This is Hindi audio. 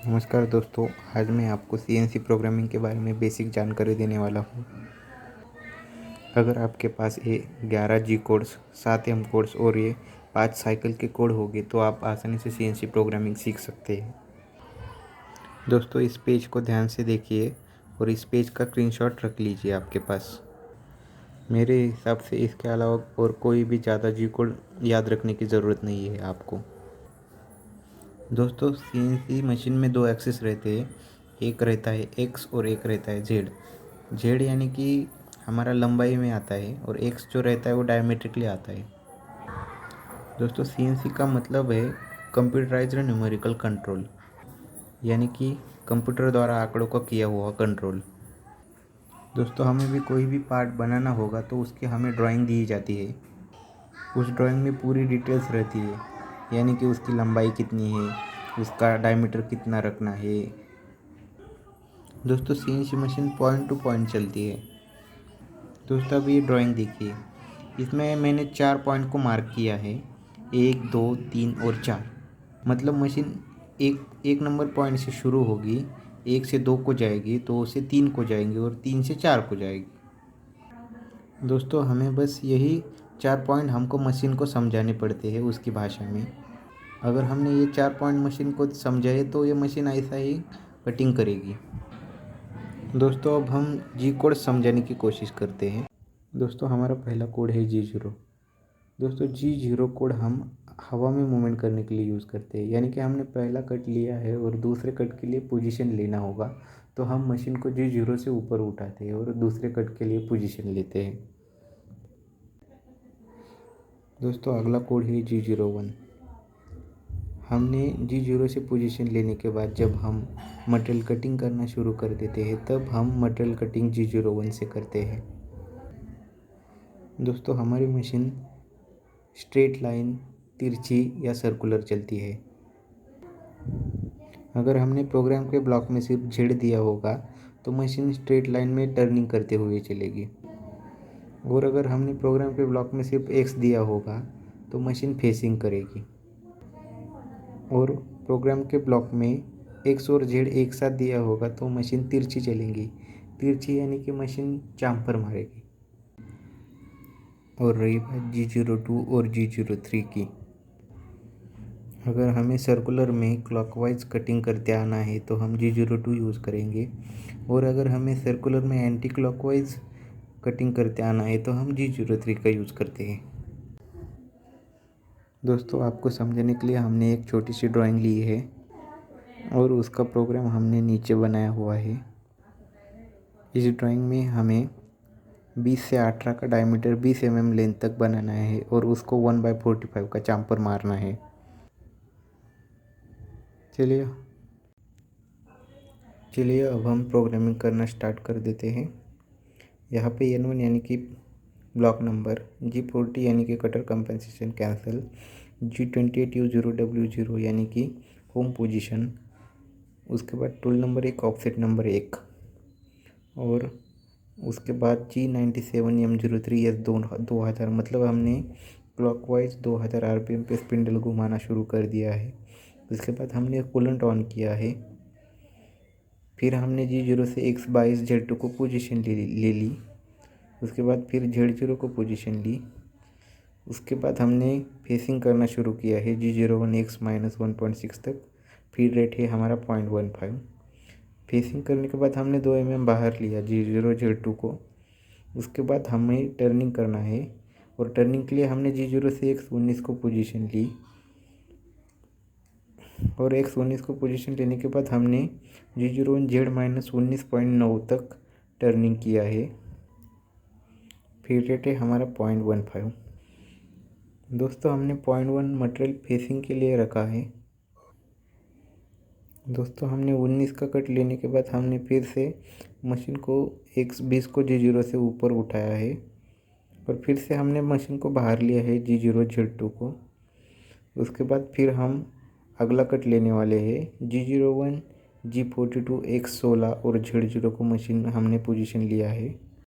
नमस्कार दोस्तों, आज मैं आपको सीएनसी प्रोग्रामिंग के बारे में बेसिक जानकारी देने वाला हूँ। अगर आपके पास ये 11 जी कोड्स, 7 एम कोड्स और ये 5 साइकिल के कोड होंगे तो आप आसानी से सीएनसी प्रोग्रामिंग सीख सकते हैं। दोस्तों, इस पेज को ध्यान से देखिए और इस पेज का स्क्रीनशॉट रख लीजिए आपके पास। मेरे हिसाब से इसके अलावा और कोई भी ज़्यादा जी कोड याद रखने की ज़रूरत नहीं है आपको। दोस्तों, सीएनसी मशीन में दो एक्सिस रहते हैं, एक रहता है एक्स और एक रहता है जेड। जेड यानी कि हमारा लंबाई में आता है और एक्स जो रहता है वो डायमेट्रिकली आता है। दोस्तों, सीएनसी का मतलब है कंप्यूटराइज्ड न्यूमेरिकल कंट्रोल, यानी कि कंप्यूटर द्वारा आंकड़ों का किया हुआ कंट्रोल। दोस्तों, हमें भी कोई भी पार्ट बनाना होगा तो उसकी हमें ड्राइंग दी जाती है। उस ड्राइंग में पूरी डिटेल्स रहती है, यानी कि उसकी लंबाई कितनी है, उसका डायमीटर कितना रखना है। दोस्तों, CNC machine point two point चलती है। दोस्तों, अब ये ड्राइंग देखिए, इसमें मैंने 4 पॉइंट को मार्क किया है, 1, 2, 3 और 4। मतलब मशीन एक नंबर पॉइंट से शुरू होगी, 1 से 2 को जाएगी, 2 से 3 को जाएंगी और 3 से 4 को जाएगी। दोस्तों, हमें बस यही 4 पॉइंट हमको मशीन को समझाने पड़ते हैं उसकी भाषा में। अगर हमने ये 4 पॉइंट मशीन को समझाए तो ये मशीन ऐसा ही कटिंग करेगी। दोस्तों, अब हम जी कोड समझाने की कोशिश करते हैं। दोस्तों, हमारा पहला कोड है G0। दोस्तों, G0 कोड हम हवा में मूवमेंट करने के लिए यूज़ करते हैं, यानी कि हमने पहला कट लिया है और दूसरे कट के लिए पोजीशन लेना होगा तो हम मशीन को G0 से ऊपर उठाते हैं और दूसरे कट के लिए पोजीशन लेते हैं। दोस्तों, अगला कोड है G01। हमने G0 से पोजीशन लेने के बाद जब हम मटेरियल कटिंग करना शुरू कर देते हैं तब हम मटेरियल कटिंग G01 से करते हैं। दोस्तों, हमारी मशीन स्ट्रेट लाइन, तिरछी या सर्कुलर चलती है। अगर हमने प्रोग्राम के ब्लॉक में सिर्फ जेड दिया होगा तो मशीन स्ट्रेट लाइन में टर्निंग करते हुए चलेगी, और अगर हमने प्रोग्राम के ब्लॉक में सिर्फ एक्स दिया होगा तो मशीन फेसिंग करेगी। और प्रोग्राम के ब्लॉक में एक्स और जेड एक साथ दिया होगा तो मशीन तिरछी चलेंगी। तिरछी यानी कि मशीन चांपर मारेगी। और रही बात G02 और G03 की, अगर हमें सर्कुलर में क्लॉकवाइज कटिंग करते आना है तो हम G02 यूज़ करेंगे, और अगर हमें सर्कुलर में एंटी क्लॉकवाइज कटिंग करते आना है तो हम G03 का यूज़ करते हैं। दोस्तों, आपको समझने के लिए हमने एक छोटी सी ड्राइंग ली है और उसका प्रोग्राम हमने नीचे बनाया हुआ है। इस ड्राइंग में हमें 20 से 18 का डायमीटर 20 mm लेंथ तक बनाना है और उसको 1/45 का चांपर मारना है। चलिए अब हम प्रोग्रामिंग करना स्टार्ट कर देते हैं। यहाँ पे N1 यानी कि ब्लॉक नंबर, G40 यानी कि कटर कंपनसेशन कैंसिल, G28U0W0 यानी कि होम पोजीशन, उसके बाद टूल नंबर 1, ऑफसेट नंबर 1, और उसके बाद G97M03S 2000, मतलब हमने क्लॉकवाइज 2000 RPM पे स्पिंडल घुमाना शुरू कर दिया है। उसके बाद हमने कूलेंट ऑन किया है। फिर हमने G0 से X22 Z2 को पोजीशन ले ली। उसके बाद फिर Z0 को पोजीशन ली। उसके बाद हमने फेसिंग करना शुरू किया है G01 X-1.6 तक। फीड रेट है हमारा 0.15। फेसिंग करने के बाद हमने 2 mm बाहर लिया G0 Z2 को। उसके बाद हमें टर्निंग करना है, और टर्निंग के लिए हमने G0 से X19 को पोजीशन ली, और X19 को पोजीशन लेने के बाद हमने G01 Z-19.9 तक टर्निंग किया है। फीड रेट है हमारा 0.15। दोस्तों, हमने 0.1 मटेरियल फेसिंग के लिए रखा है। दोस्तों, हमने 19 का कट लेने के बाद हमने फिर से मशीन को X20 को G0 से ऊपर उठाया है, और फिर से हमने मशीन को बाहर लिया है G0 Z2 को। उसके बाद फिर हम अगला कट लेने वाले हैं G01 G42 X16 और Z0 को मशीन हमने पोजीशन लिया है।